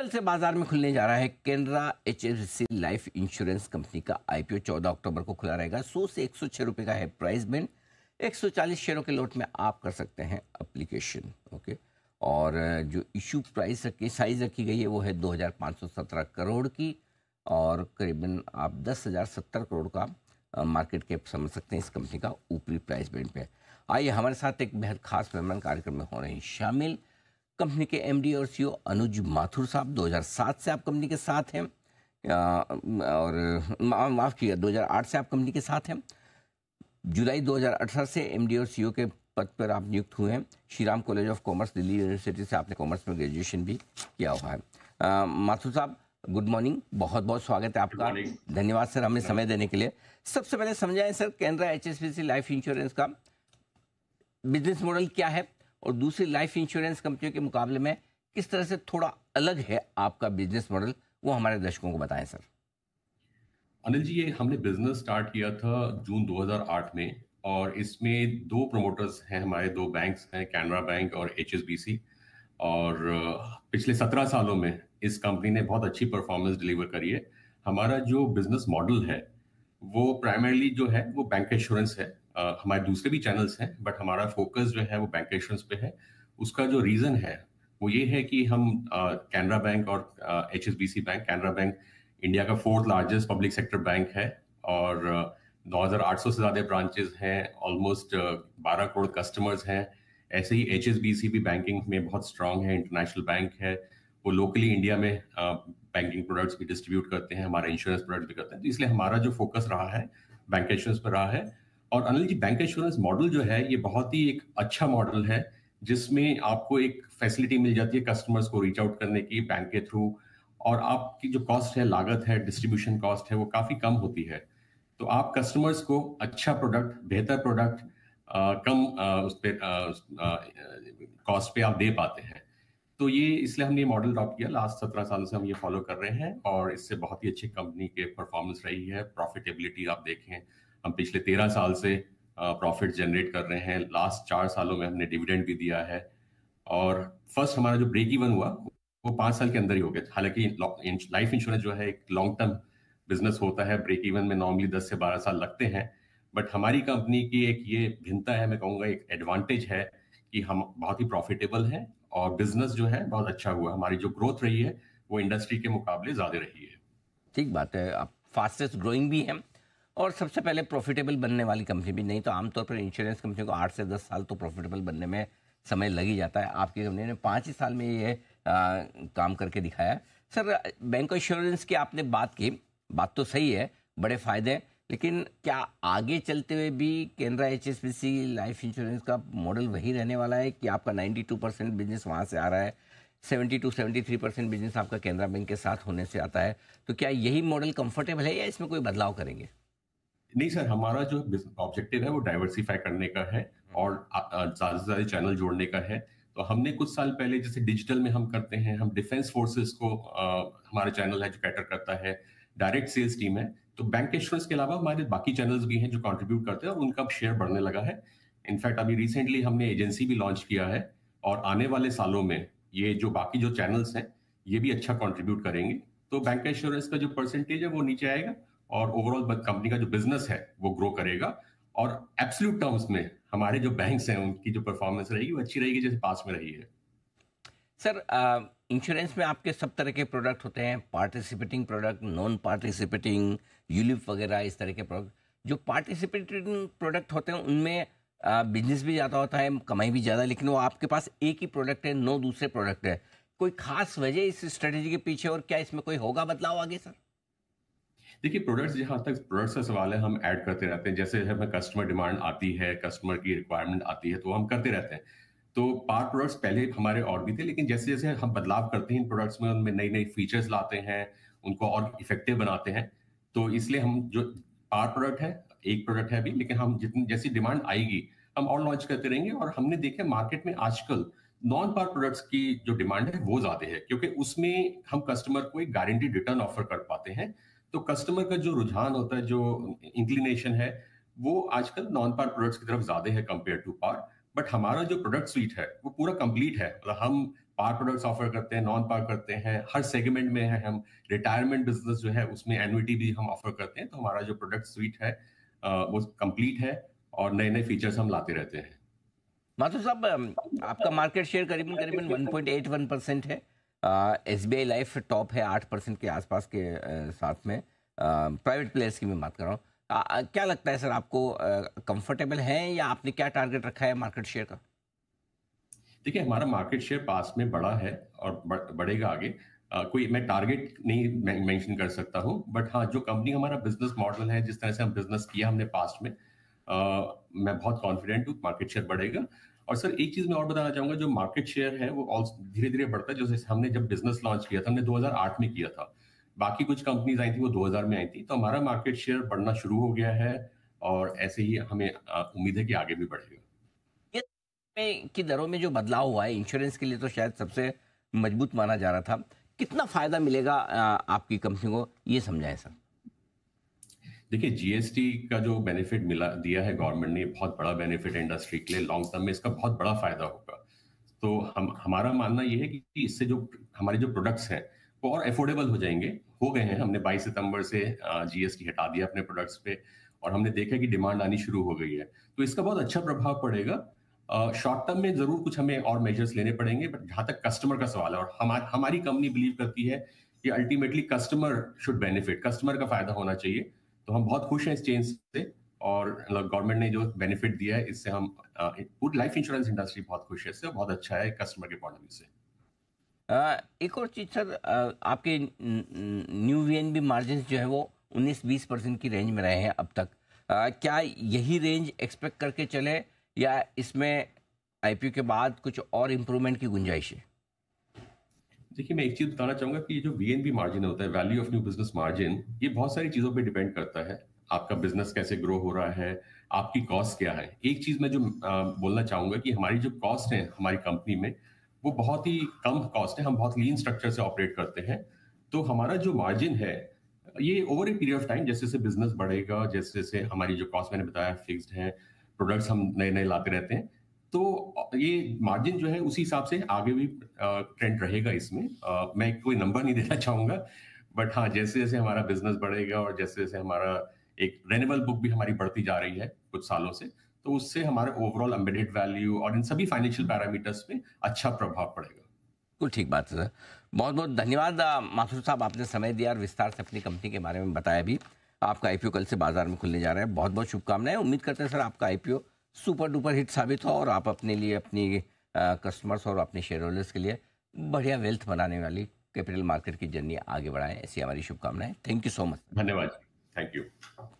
कल से बाजार में खुलने जा रहा है Canara HFC life insurance company का आईपीओ। 14 अक्टूबर को खुला रहेगा। 100 से 106 रुपए का है प्राइस बैंड। 140 शेयरों के लोट में आप कर सकते हैं एप्लीकेशन। ओके। और जो इशू प्राइस रखी साइज रखी गई है वो है 2517 करोड़ की, और करीबन आप 10,070 करोड़ का मार्केट कैप समझ सकते हैं इस कंपनी का ऊपरी प्राइस बैंड पे। आइए, हमारे साथ एक बेहद खास मेहमान कार्यक्रम में हो रहे हैं शामिल, कंपनी के एमडी और सीईओ अनुज माथुर साहब। 2007 से आप कंपनी के साथ हैं, और माफ़ कीजिए 2008 से आप कंपनी के साथ हैं। जुलाई 2018 से एमडी और सीईओ के पद पर आप नियुक्त हुए हैं। Shri Ram college of commerce Delhi university से आपने कॉमर्स में ग्रेजुएशन भी किया हुआ है। माथुर साहब, गुड मॉर्निंग, बहुत बहुत स्वागत है आपका। धन्यवाद सर हमें समय देने के लिए। सबसे पहले समझाएं sir, Canara HSBC life insurance का बिजनेस मॉडल क्या है, और दूसरी लाइफ इंश्योरेंस कंपनियों के मुकाबले में किस तरह से थोड़ा अलग है आपका बिजनेस मॉडल, वो हमारे दर्शकों को बताएं सर। अनिल जी, ये हमने बिजनेस स्टार्ट किया था जून 2008 में, और इसमें दो प्रोमोटर्स हैं, हमारे दो बैंक्स हैं, कैनरा बैंक और एचएसबीसी। और पिछले 17 सालों में इस कंपनी ने बहुत अच्छी परफॉर्मेंस डिलीवर करी है। हमारा जो बिजनेस मॉडल है वो प्राइमरीली जो है वो बैंक इंश्योरेंस है। हमारे दूसरे भी चैनल्स हैं, बट हमारा फोकस जो है वो बैंक इंश्योरेंस पे है। उसका जो रीजन है वो ये है कि हम कैनरा बैंक और HSBC bank, Canara bank India का 4th largest public sector bank है, और 9,800 से ज़्यादा ब्रांचेस हैं, ऑलमोस्ट 12 करोड़ कस्टमर्स हैं। ऐसे ही एचएसबीसी भी बैंकिंग में बहुत स्ट्रांग है, इंटरनेशनल बैंक है। वो लोकली इंडिया में बैंकिंग प्रोडक्ट्स भी डिस्ट्रीब्यूट करते हैं, हमारे इंश्योरेंस प्रोडक्ट्स भी करते हैं। तो इसलिए हमारा जो फोकस रहा है बैंक इंश्योरेंस पर रहा है। और Anil ji, bank insurance model जो है ये बहुत ही एक अच्छा मॉडल है, जिसमें आपको एक फैसिलिटी मिल जाती है कस्टमर्स को रीच आउट करने की बैंक के थ्रू, और आपकी जो कॉस्ट है, लागत है, डिस्ट्रीब्यूशन कॉस्ट है, वो काफ़ी कम होती है। तो आप कस्टमर्स को अच्छा प्रोडक्ट, बेहतर प्रोडक्ट कम उस पे कॉस्ट पे आप दे पाते हैं। तो ये इसलिए हमने ये मॉडल अडॉप्ट किया। लास्ट 17 सालों से हम ये फॉलो कर रहे हैं, और इससे बहुत ही अच्छी कंपनी के परफॉर्मेंस रही है। प्रॉफिटेबिलिटी आप देखें, हम पिछले 13 साल से प्रॉफिट जनरेट कर रहे हैं। लास्ट 4 सालों में हमने डिविडेंड भी दिया है, और फर्स्ट हमारा जो ब्रेक इवन हुआ वो 5 साल के अंदर ही हो गया। हालांकि लाइफ इंश्योरेंस जो है एक लॉन्ग टर्म बिजनेस होता है, ब्रेक इवन में नॉर्मली 10 से 12 साल लगते हैं। बट हमारी कंपनी की एक ये भिन्नता है, मैं कहूँगा एक एडवांटेज है, कि हम बहुत ही प्रॉफिटेबल हैं, और बिजनेस जो है बहुत अच्छा हुआ। हमारी जो ग्रोथ रही है वो इंडस्ट्री के मुकाबले ज़्यादा रही है। ठीक बात है, आप फास्टेस्ट ग्रोइंग भी हैं, और सबसे पहले प्रॉफिटेबल बनने वाली कंपनी भी। नहीं तो आमतौर पर इंश्योरेंस कंपनी को 8 से 10 साल तो प्रॉफिटेबल बनने में समय लग ही जाता है। आपकी कंपनी ने 5 ही साल में ये काम करके दिखाया। सर, बैंक इंश्योरेंस की आपने बात की, बात तो सही है, बड़े फायदे हैं, लेकिन क्या आगे चलते हुए भी कैनरा एचएसबीसी लाइफ इंश्योरेंस का मॉडल वही रहने वाला है कि आपका 92% बिजनेस वहाँ से आ रहा है, 72-73% बिजनेस आपका कैनरा बैंक के साथ होने से आता है? तो क्या यही मॉडल कंफर्टेबल है या इसमें कोई बदलाव करेंगे? नहीं सर, हमारा जो ऑब्जेक्टिव है वो डाइवर्सिफाई करने का है, और ज़्यादा से ज़्यादा चैनल जोड़ने का है। तो हमने कुछ साल पहले, जैसे डिजिटल में हम करते हैं, हम डिफेंस फोर्सेस को हमारा चैनल है जो कैटर करता है, डायरेक्ट सेल्स टीम है। तो बैंक इंश्योरेंस के अलावा हमारे बाकी चैनल्स भी हैं जो कंट्रीब्यूट करते हैं, और उनका शेयर बढ़ने लगा है। इनफैक्ट अभी रिसेंटली हमने एजेंसी भी लॉन्च किया है, और आने वाले सालों में ये जो बाकी जो चैनल्स हैं ये भी अच्छा कंट्रीब्यूट करेंगे। तो बैंक इंश्योरेंस का जो परसेंटेज है वो नीचे आएगा, और ओवरऑल कंपनी का जो बिजनेस है वो ग्रो करेगा। और एब्सोल्यूट टर्म्स में हमारे जो बैंक्स हैं उनकी जो परफॉर्मेंस रहेगी वो अच्छी रहेगी, जैसे पास में रही है। सर, इंश्योरेंस में आपके सब तरह के प्रोडक्ट होते हैं, participating product, non participating, ULIP वगैरह, इस तरह के प्रोडक्ट। जो पार्टिसिपेटिंग प्रोडक्ट होते हैं उनमें बिजनेस भी ज़्यादा होता है, कमाई भी ज़्यादा, लेकिन वो आपके पास एक ही प्रोडक्ट है, 9 दूसरे प्रोडक्ट है। कोई खास वजह इस स्ट्रेटेजी के पीछे, और क्या इसमें कोई होगा बदलाव आगे सर? देखिए, प्रोडक्ट्स, जहाँ तक प्रोडक्ट्स का सवाल है, हम ऐड करते रहते हैं। जैसे हमें कस्टमर डिमांड आती है, कस्टमर की रिक्वायरमेंट आती है, तो हम करते रहते हैं। तो पार प्रोडक्ट्स पहले हमारे और भी थे, लेकिन जैसे जैसे हम बदलाव करते हैं इन प्रोडक्ट्स में, उनमें नई नई फीचर्स लाते हैं, उनको और इफेक्टिव बनाते हैं। तो इसलिए हम जो पार प्रोडक्ट है, एक प्रोडक्ट है अभी, लेकिन हम जितनी जैसी डिमांड आएगी हम और लॉन्च करते रहेंगे। और हमने देखा मार्केट में आजकल नॉन पार प्रोडक्ट्स की जो डिमांड है वो ज्यादा है, क्योंकि उसमें हम कस्टमर को एक गारंटी रिटर्न ऑफर कर पाते हैं। तो कस्टमर का जो रुझान होता है, जो इंक्लिनेशन है, वो आजकल नॉन पार प्रोडक्ट्स की तरफ ज्यादा है कंपेयर टू पार। बट हमारा जो प्रोडक्ट स्वीट है वो पूरा कंप्लीट है। मतलब हम पार प्रोडक्ट्स ऑफर करते हैं, नॉन पार करते हैं, हर सेगमेंट में है हम। रिटायरमेंट बिजनेस जो है उसमें एन्युइटी भी हम ऑफर करते हैं। तो हमारा जो प्रोडक्ट स्वीट है वो कंप्लीट है और नए नए फीचर्स हम लाते रहते हैं। माथुर साहब, आपका मार्केट शेयर करीबन करीबन 1.81% है। एसबीआई लाइफ टॉप है 8% के आसपास के साथ में। प्राइवेट प्लेयर्स की मैं बात कर रहा हूँ। क्या लगता है सर, आपको कंफर्टेबल है या आपने क्या टारगेट रखा है मार्केट शेयर का? देखिए, हमारा मार्केट शेयर पास में बढ़ा है और बढ़ेगा आगे। कोई मैं टारगेट नहीं मेंशन कर सकता हूँ, बट हाँ, जो कंपनी हमारा बिजनेस मॉडल है, जिस तरह से हम बिजनेस किया हमने पास्ट में, मैं बहुत कॉन्फिडेंट हूँ मार्केट शेयर बढ़ेगा। और सर एक चीज मैं और बताना चाहूंगा, जो मार्केट शेयर है वो धीरे धीरे बढ़ता है। जैसे हमने जब बिजनेस लॉन्च किया था, हमने 2008 में किया था। बाकी कुछ कंपनीज आई थी वो 2000 में आई थी। तो हमारा मार्केट शेयर बढ़ना शुरू हो गया है और ऐसे ही हमें उम्मीद है कि आगे भी बढ़ेगा। ये में की दरों में जो बदलाव हुआ है इंश्योरेंस के लिए तो शायद सबसे मजबूत माना जा रहा था। कितना फायदा मिलेगा आपकी कंपनी को, ये समझाएं सर। देखिए, जीएसटी का जो बेनिफिट मिला दिया है गवर्नमेंट ने, बहुत बड़ा बेनिफिट है इंडस्ट्री के लिए। लॉन्ग टर्म में इसका बहुत बड़ा फायदा होगा। तो हमारा मानना ये है कि इससे जो हमारे जो प्रोडक्ट्स हैं वो और अफोर्डेबल हो जाएंगे। हो गए हैं, हमने 22 सितंबर से जीएसटी हटा दिया अपने प्रोडक्ट्स पे और हमने देखा कि डिमांड आनी शुरू हो गई है। तो इसका बहुत अच्छा प्रभाव पड़ेगा। शॉर्ट टर्म में जरूर कुछ हमें और मेजर्स लेने पड़ेंगे, बट जहां तक कस्टमर का सवाल है, और हमारी कंपनी बिलीव करती है कि ultimately customer should benefit, customer का फायदा होना चाहिए। तो हम बहुत खुश हैं इस चेंज से। और गवर्नमेंट ने जो बेनिफिट दिया है, इससे हम पूरी लाइफ इंश्योरेंस इंडस्ट्री बहुत खुश है इससे। बहुत अच्छा है कस्टमर के पॉइंट ऑफ व्यू से। एक और चीज सर, आपके न्यू वीएनबी मार्जिन जो है वो 19-20% की रेंज में रहे हैं अब तक। क्या यही रेंज एक्सपेक्ट करके चले या इसमें आईपीओ के बाद कुछ और इम्प्रूवमेंट की गुंजाइश है? देखिए, मैं एक चीज बताना चाहूंगा कि ये जो वीएनबी मार्जिन होता है, value of new business margin, ये बहुत सारी चीजों पे डिपेंड करता है। आपका बिजनेस कैसे ग्रो हो रहा है, आपकी कॉस्ट क्या है। एक चीज मैं जो बोलना चाहूंगा कि हमारी जो कॉस्ट है हमारी कंपनी में, वो बहुत ही कम कॉस्ट है। हम बहुत लीन स्ट्रक्चर से ऑपरेट करते हैं। तो हमारा जो मार्जिन है, ये over a period of time, जैसे जैसे बिजनेस बढ़ेगा, जैसे जैसे हमारी जो कॉस्ट मैंने बताया फिक्स्ड है, प्रोडक्ट्स हम नए नए लाते रहते हैं, तो ये मार्जिन जो है उसी हिसाब से आगे भी ट्रेंड रहेगा इसमें। मैं कोई नंबर नहीं देना चाहूंगा, बट हाँ, जैसे जैसे हमारा बिजनेस बढ़ेगा और जैसे जैसे हमारा एक रेनेबल बुक भी हमारी बढ़ती जा रही है कुछ सालों से, तो उससे हमारे ओवरऑल एम्बेडेड वैल्यू और इन सभी फाइनेंशियल पैरामीटर्स पे अच्छा प्रभाव पड़ेगा। बिल्कुल ठीक बात है सर। बहुत बहुत धन्यवाद माथुर साहब, आपने समय दिया और विस्तार से अपनी कंपनी के बारे में बताया भी। आपका आईपीओ कल से बाजार में खुलने जा रहा है। बहुत बहुत शुभकामनाएं। उम्मीद करते हैं सर आपका आईपीओ सुपर डुपर हिट साबित हो और आप अपने लिए, अपनी कस्टमर्स और अपने शेयर होल्डर्स के लिए बढ़िया वेल्थ बनाने वाली कैपिटल मार्केट की जर्नी आगे बढ़ाएं। ऐसी हमारी शुभकामनाएं। Thank you so much. धन्यवाद। Thank you.